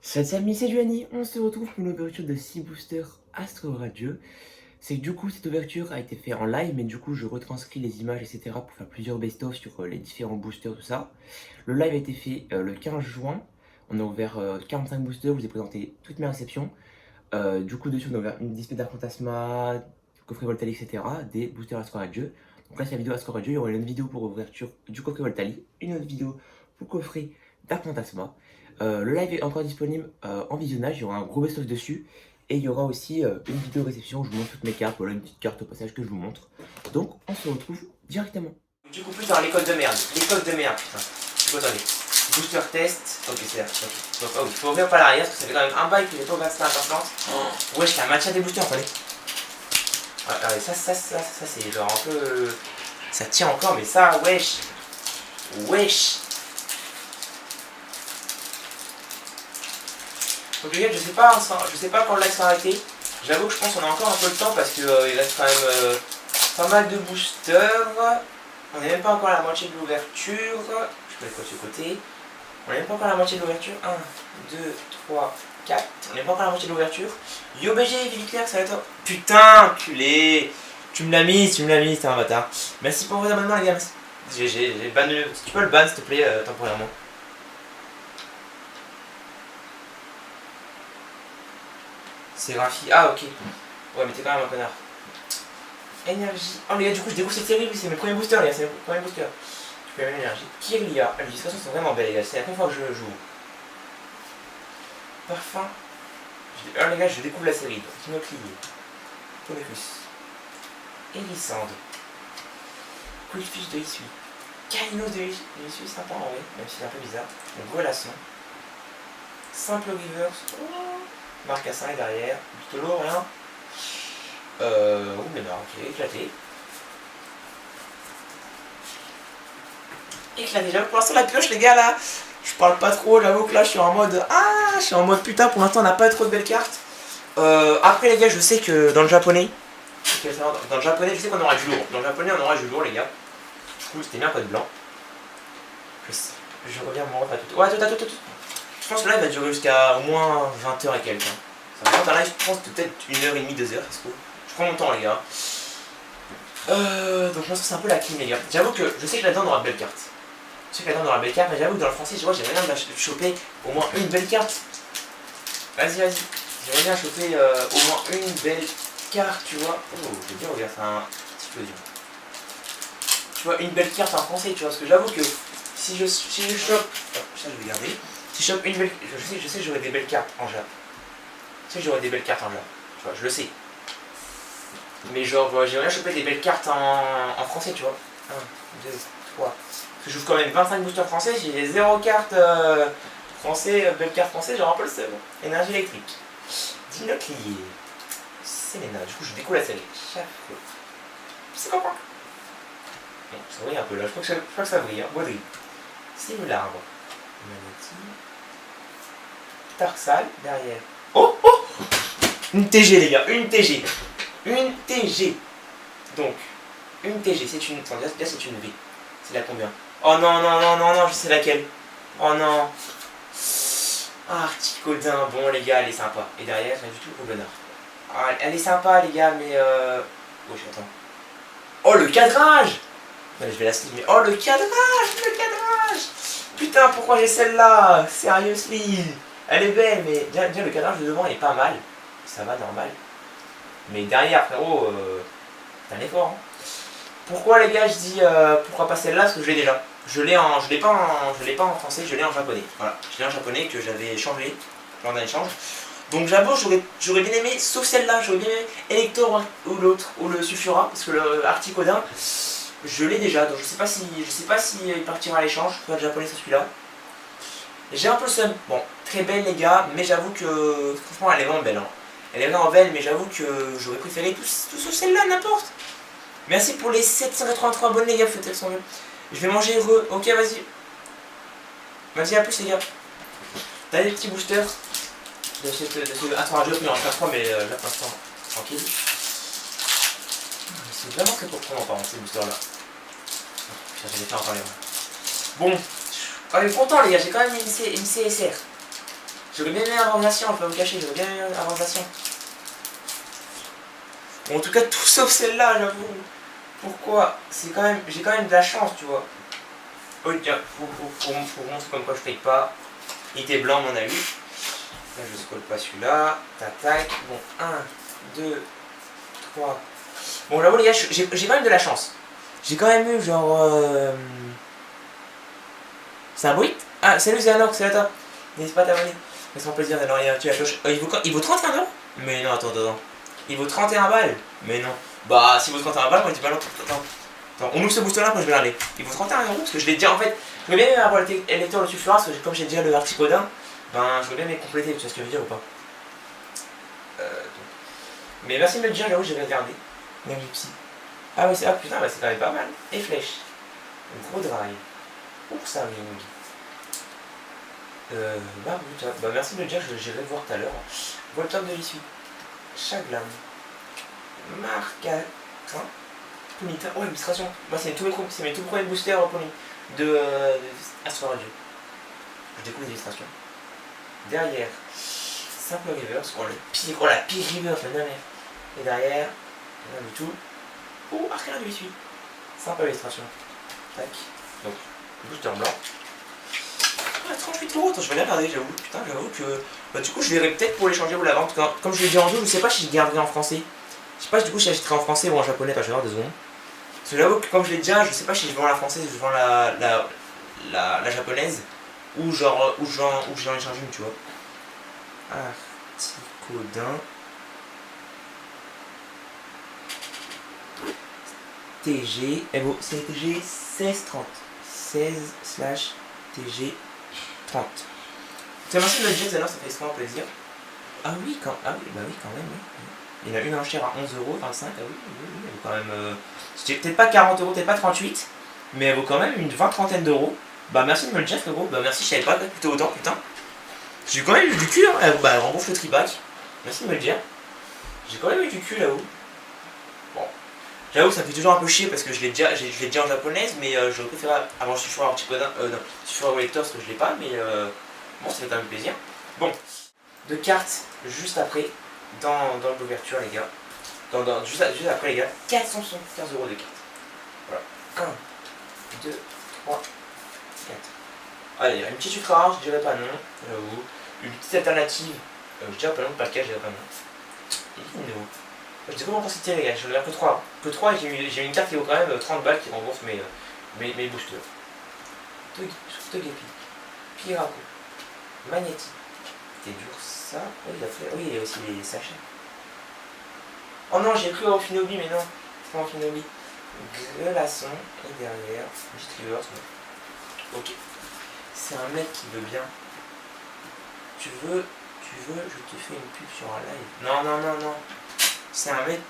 Salut amis, c'est Giovanni, on se retrouve pour une ouverture de 6 boosters Astro Radieux. C'est que du coup cette ouverture a été faite en live, mais du coup je retranscris les images etc pour faire plusieurs best-of sur les différents boosters, tout ça. Le live a été fait le 15 juin, on a ouvert 45 boosters, je vous ai présenté toutes mes réceptions. Du coup dessus on a ouvert une display d'Arc Fantasma, coffret Voltali etc, des boosters Astro Radieux. Donc là c'est la vidéo Astro Radieux, il y aura une autre vidéo pour ouverture du coffret Voltali, une autre vidéo pour coffret Dark Fantasma. Le live est encore disponible en visionnage, il y aura un gros best-of dessus. Et il y aura aussi une vidéo réception où je vous montre toutes mes cartes, voilà une petite carte au passage que je vous montre. Donc on se retrouve directement. Du coup putain, l'école de merde, putain. Du coup attendez, booster test, ok c'est là, ok. Oh, il faut ouvrir par l'arrière parce que ça fait quand même un bail que j'ai pas ouvert cette importante. Wesh, la matcha des boosters, attendez. Ouais, ça c'est genre un peu... Ça tient encore mais ça, wesh. Donc les gars, je sais pas quand le live sera arrêté. J'avoue que je pense qu'on a encore un peu le temps parce qu'il reste quand même pas mal de boosters. On n'est même pas encore à la moitié de l'ouverture. Je peux les cocher de côté. On n'est même pas encore à la moitié de l'ouverture. 1, 2, 3, 4. On n'est pas encore à la moitié de l'ouverture. Yo BG, Vivi Claire, ça va toi. Putain, culé. Tu me l'as mis, t'es un bâtard. Merci pour vos abonnements les gars. J'ai banné. Tu peux le ban s'il te plaît temporairement. C'est Rafi. Ah, ok. Ouais, mais t'es quand même un connard. Énergie. Oh, les gars, du coup, je découvre cette série. Oui, c'est mes premiers boosters, les gars. C'est mes premiers boosters. Je peux même énergie. Kirlia. Les illustrations sont vraiment belles, les gars. C'est la première fois que je joue. Parfum. Alors, les gars, je découvre la série. Tinoclier. Tonefus. Élissande. Coolfish de Issui. Kainos de Issui, sympa en vrai. Même si c'est un peu bizarre. Donc, Golasson. Simple Rivers. Oh. Marcassin est derrière. Du Tolo, rien. Mais non, ok, éclaté. Éclaté, j'avoue pour l'instant la pioche les gars là, je parle pas trop, j'avoue que là je suis en mode... Ah, je suis en mode putain, pour l'instant on n'a pas trop de belles cartes. Après les gars, je sais que dans le japonais, je sais qu'on aura du lourd. Dans le japonais on aura du lourd les gars. Du coup c'était bien code blanc. Je reviens mon refait tout. Ouais, tout. Je pense que là il va durer jusqu'à au moins 20h et quelques. Ça va être un live, je pense peut-être 1h30, 2h, est-ce que... Je prends mon temps les gars. Donc je pense que c'est un peu la clim les gars. J'avoue que je sais que là-dedans on aura de belles cartes. Mais j'avoue que dans le français, je vois, j'aimerais bien choper au moins une belle carte. Vas-y. J'aimerais bien choper au moins une belle carte, tu vois. Oh, j'ai bien ouvert ça, un petit peu dur. Tu vois, une belle carte en français, tu vois, parce que j'avoue que si je chope... Oh, ça je vais garder. Si je chope une belle... Je sais que j'aurai des belles cartes en Jap. Tu vois, je le sais. Mais genre, j'aimerais bien choper des belles cartes en français, tu vois. 1, 2, 3. Parce que j'ouvre quand même 25 boosters français, j'ai 0 cartes français, belles cartes françaises, genre un peu le seul. Énergie électrique. Dinoclier. Selena, du coup je découvre la série. Chapeau. C'est quoi? Bon, ça brille un peu là, je crois que ça brille, hein. Baudry. Simularbre. Manati. Tarsal, derrière. Oh. Une TG les gars, une TG. Donc, une TG, c'est une... Attends, là c'est une V. C'est la combien? Oh non, je sais laquelle. Oh non. Ah, Articodin, bon les gars, elle est sympa. Et derrière, rien du tout, au bonheur. Ah, elle est sympa les gars, mais oh, j'attends. Oh, le cadrage. Ouais, je vais la slip, mais oh, le cadrage. Putain, pourquoi j'ai celle-là? Seriously. Elle est belle, mais déjà le cadrage de devant est pas mal. Ça va, normal. Mais derrière, frérot, c'est un effort. Hein. Pourquoi les gars je dis pourquoi pas celle-là? Parce que je l'ai déjà. Je l'ai pas en français, je l'ai en japonais. Voilà, je l'ai en japonais que j'avais changé lors d'un échange. Donc j'avoue, j'aurais bien aimé, sauf celle-là, j'aurais bien aimé Elector ou l'autre, ou le Sulfura, parce que le Articodin, je l'ai déjà. Donc je sais pas si il partira à l'échange. Soit le japonais, soit celui-là. J'ai un peu le seum. Bon, très belle les gars, mais j'avoue que franchement elle est vraiment belle. Hein. Elle est vraiment belle, mais j'avoue que j'aurais préféré tout sauf celle-là, n'importe. Merci pour les 783 abonnés les gars, faites elles sont mieux. Je vais manger heureux, ok vas-y. Vas-y à plus les gars. T'as des petits boosters de ce Astro Radieux, il en reste 3 mais là pour l'instant, tranquille. C'est vraiment très surprenant par contre ces boosters là. Putain j'en ai fait en parler. Bon, on est content les gars, j'ai quand même une CSR. J'aurais bien aimé avoir Nation, je vais pas vous cacher, j'aurais bien aimé avoir Nation. Bon, en tout cas, tout sauf celle-là, j'avoue. Pourquoi? J'ai quand même de la chance, tu vois. Oh, tiens, pour montrer comme quoi je paye pas. Il était blanc, mon avis. Là, je scrolle pas celui-là. Tac. Bon, 1, 2, 3. Bon, j'avoue, les gars, j'ai quand même de la chance. J'ai quand même eu genre. C'est un bruit? Ah, salut, c'est Anor, c'est à toi. N'hésite pas à t'abonner. Fais-moi plaisir d'aller tu la cloche. Il vaut 31 euros? Mais non, attends. Il vaut 31 balles? Mais non. Bah, s'il vaut 31 balles, moi je dis pas non. Attends, on ouvre ce booster là, moi je vais regarder. Il vaut 31 euros parce que je l'ai déjà en fait. Je veux bien avoir le lecteur de sulfuras parce que comme j'ai déjà le Articodin, ben je veux bien les compléter, tu vois ce que je veux dire ou pas? Mais merci de me le dire, j'avoue, je vais regarder. Psy. Ah oui, putain, bah, c'est quand même pas mal. Et flèche. Gros drive. Ours ring. Bah merci de me le dire, j'irai voir tout à l'heure. Voltop de l'issue. Chaglam. Marcatin. Punita. Oh, illustration. Moi, c'est mes tout premiers boosters de Astro Radio. Je découvre les illustrations. Derrière, simple reverse. Oh, la pire reverse, la dernière. Et derrière, rien du tout. Oh, arcade de l'issue. Simple illustration. Tac. Donc, booster blanc. 38 euros, attends, je vais aller regarder, j'avoue. Putain, j'avoue que. Bah, du coup, je verrai peut-être pour les changer ou la vente. Comme je l'ai dit en jeu, je sais pas si je garderai en français. Je sais pas, du coup, si j'achèterai en français ou en japonais. Enfin, je vais voir 2 secondes. Parce que j'avoue que, comme je l'ai dit, je sais pas si je vends la française ou je vends la japonaise. Ou genre, ou j'en échange une, tu vois. Articodin. TG. C'est TG 1630. 16/TG 30. C'est merci de me le dire, alors ça fait extrêmement plaisir. Ah oui, quand même, oui. Il y en a une enchère à 11,25 €. Ah oui, elle vaut quand même. Peut-être pas 40 €, peut-être pas 38, mais elle vaut quand même une 20-30 d'euros. Bah merci de me le dire, frérot. Bah merci, je savais pas qu'elle coûtait autant, putain. J'ai quand même eu du cul, hein. Elle rembourse le tribac. Merci de me le dire. J'ai quand même eu du cul là-haut. Bon. J'avoue que ça me fait toujours un peu chier parce que je l'ai déjà en japonaise, mais j'aurais préféré avant je suis un petit peu sur lecteur parce que je l'ai pas, mais bon, ça fait quand même plaisir. Bon, deux cartes juste après dans l'ouverture, les gars. Juste après, les gars, 475 € de cartes. Voilà. 1, 2, 3, 4. Allez, une petite ultra rare, je dirais pas non, j'avoue. Une petite alternative, je dirais pas non, pas le cas, je dirais pas non. Et une nouveau. Je dirais comment c'était, les gars, je regarde que 3. Que 3 et j'ai une carte qui vaut quand même 30 balles qui rembourse mes boosters. Togepi, Piraco, Magnéti. C'était dur ça. Oui, il y a aussi les sachets. Oh non, j'ai cru au Finobi, mais non, c'est pas en Finobi. Glaçon, et derrière, petite reverse. Ok. C'est un mec qui veut bien. Tu veux, je te fais une pub sur un live. Non. C'est un mec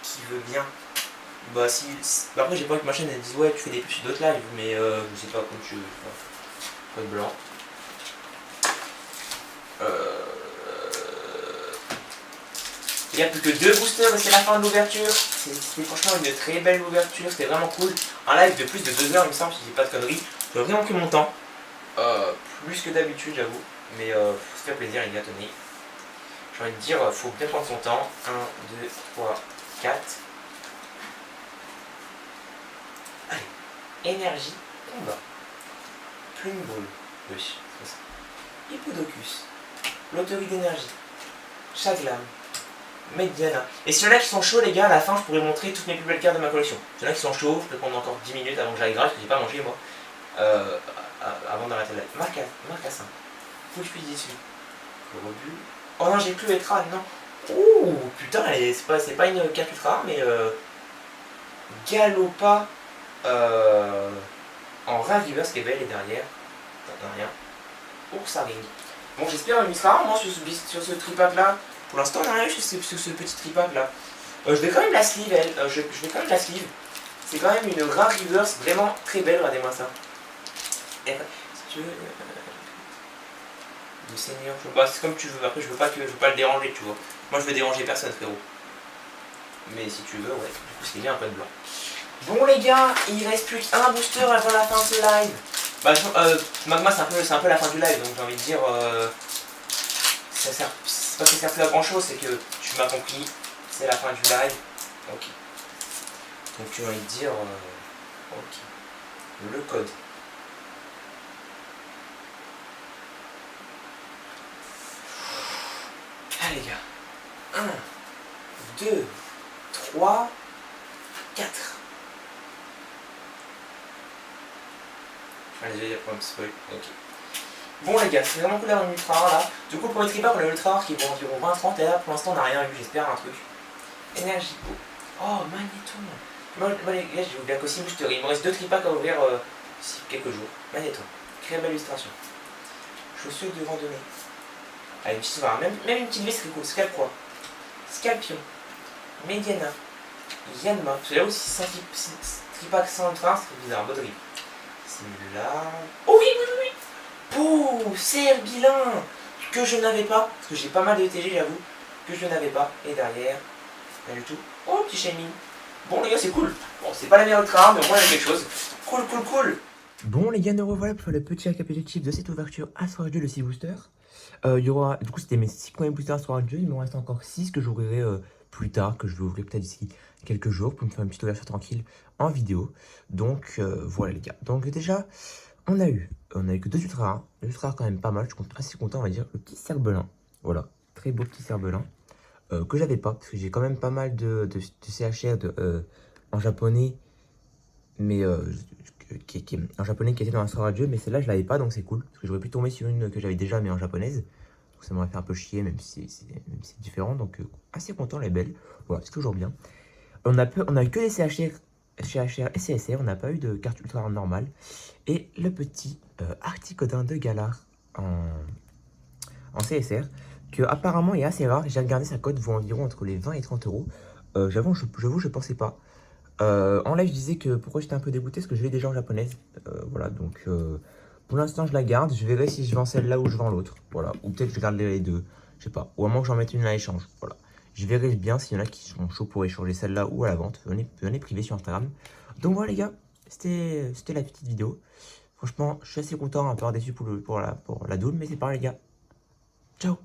qui veut bien. Bah si. Bah, après j'ai pas que ma chaîne elle dise ouais tu fais des pubs sur d'autres lives, mais je sais pas comme tu veux. Code blanc. Il n'y a plus que 2 boosters et c'est la fin de l'ouverture. C'était franchement une très belle ouverture, c'était vraiment cool. Un live de plus de 2 heures il me semble, si je dis pas de conneries. J'ai vraiment pris mon temps. Plus que d'habitude j'avoue. Mais ça fait plaisir les gars, tenez. J'ai envie de dire, faut bien prendre son temps. 1, 2, 3, 4. Allez. Énergie, combat. Plume Ball. Oui, c'est ça. Hippodocus. Loterie d'énergie. Chaglam. Mediana. Et si y en a qui sont chauds les gars, à la fin je pourrais montrer toutes mes plus belles cartes de ma collection. Si y en a qui sont chauds, je peux prendre encore 10 minutes avant que j'aille grave parce que j'ai pas mangé moi. Avant d'arrêter la live. Marcassin. Faut que je puisse dessus. Rebut. Oh non, j'ai plus Etra, non. Ouh, putain, c'est pas une carte ultra rare, mais Galopa en rare reverse qui est belle et derrière. Rien. Oursaring. Bon, j'espère une ultra rare, moi, sur ce tripack là. Pour l'instant, on n'a rien eu sur ce petit tripack là. Je vais quand même la sleeve, elle. Je vais quand même la sleeve. C'est quand même une rare reverse vraiment très belle, regardez-moi ça. Et après, si tu veux. De seigneur, bah, c'est comme tu veux. Après, je veux pas le déranger, tu vois. Moi, je veux déranger personne, frérot. Mais si tu veux, ouais. Du coup, c'est bien un peu de blanc. Bon, les gars, il reste plus qu'un booster avant la fin de ce live. Bah, Magma, c'est un peu la fin du live, donc j'ai envie de dire. c'est pas que ça sert plus à grand chose, c'est que tu m'as compris, c'est la fin du live. Ok. Donc tu vas lui dire, ok, le code. Allez les gars, 1, 2, 3, 4. Allez, il y a pas de spoil, ok. Bon les gars, c'est vraiment cool d'avoir une ultra rare là. Du coup pour le tripper, on a l'ultra rare qui est pour environ 20-30 et là pour l'instant on n'a rien eu, j'espère un truc. Énergie. Oh, magnéton. Moi les gars, j'ai ouvert qu'aussi booster. Il me reste 2 tripacks à ouvrir d'ici quelques jours. Magnéton. Très belle illustration. Chaussures de randonnée. Allez, une petite soirée. Même une petite veste, c'est cool. Scalproie. Scalpion. Mediana. Yanma. Parce que là aussi, c'est tripack sans ultra, c'est bizarre. Baudry. C'est là. Oh oui, oui, oui, oui. Pouh, Serbilin. Que je n'avais pas. Parce que j'ai pas mal de TG, j'avoue. Que je n'avais pas. Et derrière. Pas du tout. Oh, petit Shaming. Bon, les gars, c'est cool. Bon, c'est pas la meilleure ultra rare, mais au moins il y a quelque chose. Cool, cool, cool. Bon, les gars, nous revoilà pour faire le petit récapitulatif de cette ouverture Astro Radio, le 6 booster. Il y aura, du coup, c'était mes 6 premiers boosters Astro Radio. Il me reste encore 6 que j'ouvrirai plus tard, que je vais ouvrir peut-être d'ici quelques jours pour me faire une petite ouverture tranquille en vidéo. Donc, voilà, les gars. Donc, déjà, on a eu que 2 ultra rares. Les ultra rares, quand même pas mal. Je suis assez content, on va dire. Le petit Cerbelin. Voilà, très beau petit Cerbelin. Que j'avais pas, parce que j'ai quand même pas mal de CHR en japonais, mais en japonais qui était dans Astro Radio, mais celle-là je l'avais pas, donc c'est cool, parce que j'aurais pu tomber sur une que j'avais déjà mais en japonaise, donc ça m'aurait fait un peu chier, même si c'est différent, donc assez content, elle est belle, voilà, c'est toujours bien. On a eu que des CHR et CSR, on n'a pas eu de carte ultra normale, et le petit Articodin de Galar en CSR, que apparemment est assez rare. J'ai regardé, sa cote vaut environ entre les 20 et 30 euros. J'avoue, je pensais pas. En live, je disais que pourquoi j'étais un peu dégoûté, parce que je l'ai déjà en japonaise. Voilà, donc pour l'instant, je la garde. Je verrai si je vends celle-là ou je vends l'autre. Voilà, ou peut-être je garde les deux. Je sais pas. Ou à moins que j'en mette une à l'échange. Voilà. Je verrai bien s'il y en a qui sont chauds pour échanger celle-là ou à la vente. Venez priver sur Instagram. Donc voilà, les gars, c'était la petite vidéo. Franchement, je suis assez content, un peu déçu pour la double, mais c'est pas grave, les gars. Ciao.